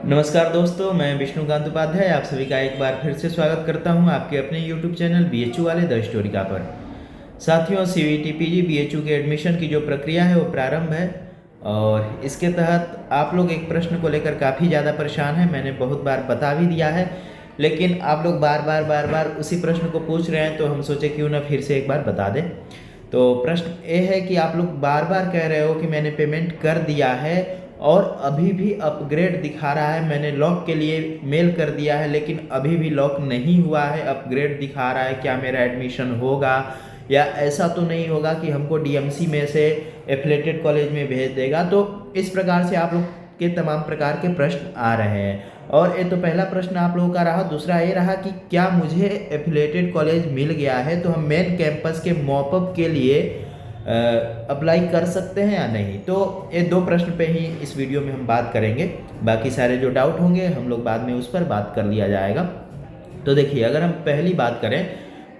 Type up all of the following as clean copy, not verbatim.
नमस्कार दोस्तों, मैं विष्णुकांत उपाध्याय आप सभी का एक बार फिर से स्वागत करता हूं आपके अपने YouTube चैनल बीएचयू वाले द स्टोरिका पर। साथियों, सीवीटी पीजी बीएचयू के एडमिशन की जो प्रक्रिया है वो प्रारंभ है और इसके तहत आप लोग एक प्रश्न को लेकर काफ़ी ज़्यादा परेशान हैं। मैंने बहुत बार बता भी दिया है, लेकिन आप लोग बार बार उसी प्रश्न को पूछ रहे हैं, तो हम सोचे क्यों ना फिर से एक बार बता दें। तो प्रश्न ये है कि आप लोग बार बार कह रहे हो कि मैंने पेमेंट कर दिया है और अभी भी अपग्रेड दिखा रहा है। मैंने लॉक के लिए मेल कर दिया है लेकिन अभी भी लॉक नहीं हुआ है, अपग्रेड दिखा रहा है। क्या मेरा एडमिशन होगा? या ऐसा तो नहीं होगा कि हमको डीएमसी में से एफिलेटेड कॉलेज में भेज देगा? तो इस प्रकार से आप लोग के तमाम प्रकार के प्रश्न आ रहे हैं। और ये तो पहला प्रश्न आप लोगों का रहा। दूसरा ये रहा कि क्या मुझे एफिलेटेड कॉलेज मिल गया है तो हम मेन कैंपस के मॉपअप के लिए अप्लाई कर सकते हैं या नहीं? तो ये दो प्रश्न पे ही इस वीडियो में हम बात करेंगे। बाकी सारे जो डाउट होंगे हम लोग बाद में उस पर बात कर लिया जाएगा। तो देखिए, अगर हम पहली बात करें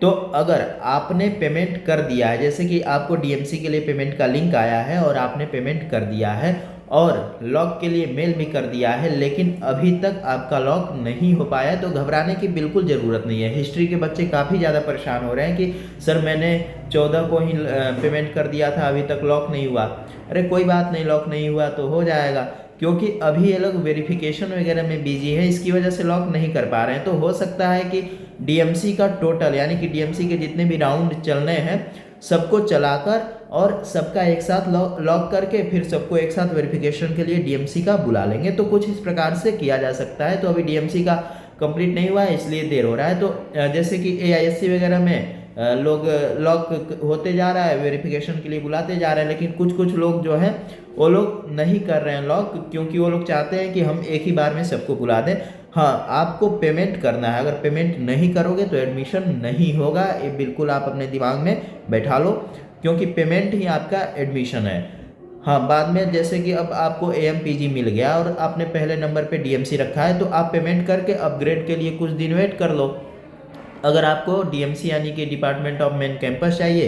तो अगर आपने पेमेंट कर दिया है, जैसे कि आपको डीएमसी के लिए पेमेंट का लिंक आया है और आपने पेमेंट कर दिया है और लॉक के लिए मेल भी कर दिया है, लेकिन अभी तक आपका लॉक नहीं हो पाया है, तो घबराने की बिल्कुल ज़रूरत नहीं है। हिस्ट्री के बच्चे काफ़ी ज़्यादा परेशान हो रहे हैं कि सर मैंने 14 को ही पेमेंट कर दिया था, अभी तक लॉक नहीं हुआ। अरे कोई बात नहीं, लॉक नहीं हुआ तो हो जाएगा, क्योंकि अभी ये लोग वेरिफिकेशन वगैरह में बिजी है, इसकी वजह से लॉक नहीं कर पा रहे हैं। तो हो सकता है कि डीएमसी का टोटल, यानी कि डीएमसी के जितने भी राउंड चलने हैं सबको चलाकर और सबका एक साथ लॉक करके फिर सबको एक साथ वेरिफिकेशन के लिए डीएमसी का बुला लेंगे। तो कुछ इस प्रकार से किया जा सकता है। तो अभी डीएमसी का कंप्लीट नहीं हुआ है, इसलिए देर हो रहा है। तो जैसे कि एआईएससी वगैरह में लोग लॉक होते जा रहा है, वेरिफिकेशन के लिए बुलाते जा रहे हैं, लेकिन कुछ लोग जो हैं वो लोग नहीं कर रहे हैं लॉक, क्योंकि वो लोग चाहते हैं कि हम एक ही बार में सबको बुला दें। हाँ, आपको पेमेंट करना है। अगर पेमेंट नहीं करोगे तो एडमिशन नहीं होगा, ये बिल्कुल आप अपने दिमाग में बैठा लो, क्योंकि पेमेंट ही आपका एडमिशन है। हाँ, बाद में जैसे कि अब आपको एएमपीजी मिल गया और आपने पहले नंबर पे डीएमसी रखा है, तो आप पेमेंट करके अपग्रेड के लिए कुछ दिन वेट कर लो। अगर आपको डीएमसी यानी कि डिपार्टमेंट ऑफ मेन कैंपस चाहिए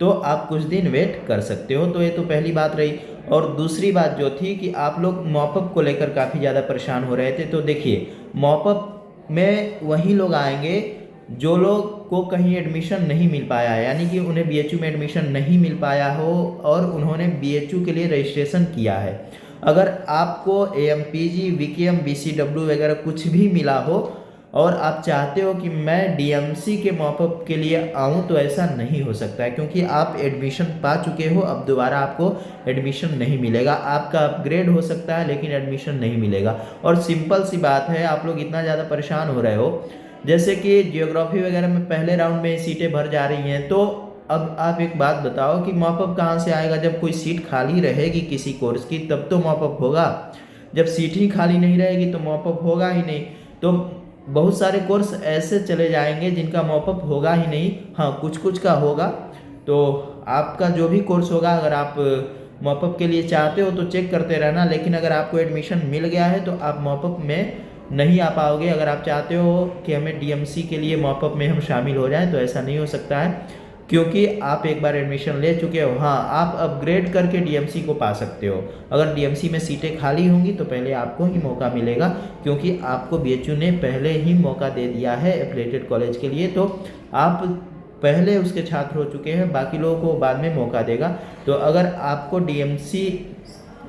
तो आप कुछ दिन वेट कर सकते हो। तो ये तो पहली बात रही। और दूसरी बात जो थी कि आप लोग मॉपअप को लेकर काफ़ी ज़्यादा परेशान हो रहे थे। तो देखिए, मॉपअप में वही लोग आएंगे जो लोग को कहीं एडमिशन नहीं मिल पाया है, यानी कि उन्हें बीएचयू में एडमिशन नहीं मिल पाया हो और उन्होंने बीएचयू के लिए रजिस्ट्रेशन किया है। अगर आपको एएमपीजी, वीकेएम, बीसीडब्ल्यू वगैरह कुछ भी मिला हो और आप चाहते हो कि मैं डीएमसी के मॉपअप के लिए आऊं, तो ऐसा नहीं हो सकता है, क्योंकि आप एडमिशन पा चुके हो। अब दोबारा आपको एडमिशन नहीं मिलेगा। आपका अपग्रेड हो सकता है लेकिन एडमिशन नहीं मिलेगा। और सिंपल सी बात है, आप लोग इतना ज़्यादा परेशान हो रहे हो, जैसे कि जियोग्राफी वगैरह में पहले राउंड में सीटें भर जा रही हैं। तो अब आप एक बात बताओ कि मॉपअप कहाँ से आएगा? जब कोई सीट खाली रहेगी किसी कोर्स की तब तो मॉपअप होगा। जब सीट ही खाली नहीं रहेगी तो मॉपअप होगा ही नहीं। तो बहुत सारे कोर्स ऐसे चले जाएंगे जिनका मॉपअप होगा ही नहीं। हाँ, कुछ का होगा। तो आपका जो भी कोर्स होगा, अगर आप मॉपअप के लिए चाहते हो तो चेक करते रहना, लेकिन अगर आपको एडमिशन मिल गया है तो आप मॉपअप में नहीं आ पाओगे। अगर आप चाहते हो कि हमें डीएमसी के लिए मॉपअप में हम शामिल हो जाएं तो ऐसा नहीं हो सकता है, क्योंकि आप एक बार एडमिशन ले चुके हो। हाँ, आप अपग्रेड करके डीएमसी को पा सकते हो। अगर डीएमसी में सीटें खाली होंगी तो पहले आपको ही मौका मिलेगा, क्योंकि आपको बीएचयू ने पहले ही मौका दे दिया है एफिलिएटेड कॉलेज के लिए। तो आप पहले उसके छात्र हो चुके हैं, बाकी लोगों को बाद में मौका देगा। तो अगर आपको डीएमसी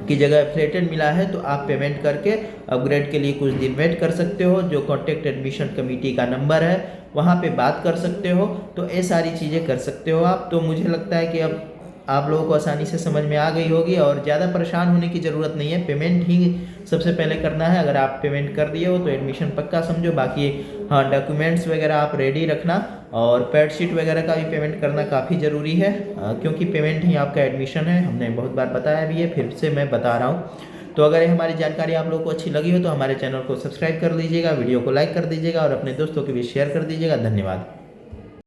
की जगह एफिलिएटेड मिला है तो आप पेमेंट करके अपग्रेड के लिए कुछ दिन वेट कर सकते हो। जो कॉन्टेक्ट एडमिशन कमेटी का नंबर है वहाँ पे बात कर सकते हो। तो ये सारी चीज़ें कर सकते हो आप। तो मुझे लगता है कि अब आप लोगों को आसानी से समझ में आ गई होगी और ज़्यादा परेशान होने की ज़रूरत नहीं है। पेमेंट ही सबसे पहले करना है। अगर आप पेमेंट कर दिए हो तो एडमिशन पक्का समझो। बाकी हाँ, डॉक्यूमेंट्स वगैरह आप रेडी रखना और पैड शीट वगैरह का भी पेमेंट करना काफ़ी ज़रूरी है, क्योंकि पेमेंट ही आपका एडमिशन है। हमने बहुत बार बताया भी है, फिर से मैं बता रहा हूँ। तो अगर ये हमारी जानकारी आप लोगों को अच्छी लगी हो तो हमारे चैनल को सब्सक्राइब कर लीजिएगा, वीडियो को लाइक कर दीजिएगा और अपने दोस्तों के बीच शेयर कर दीजिएगा। धन्यवाद।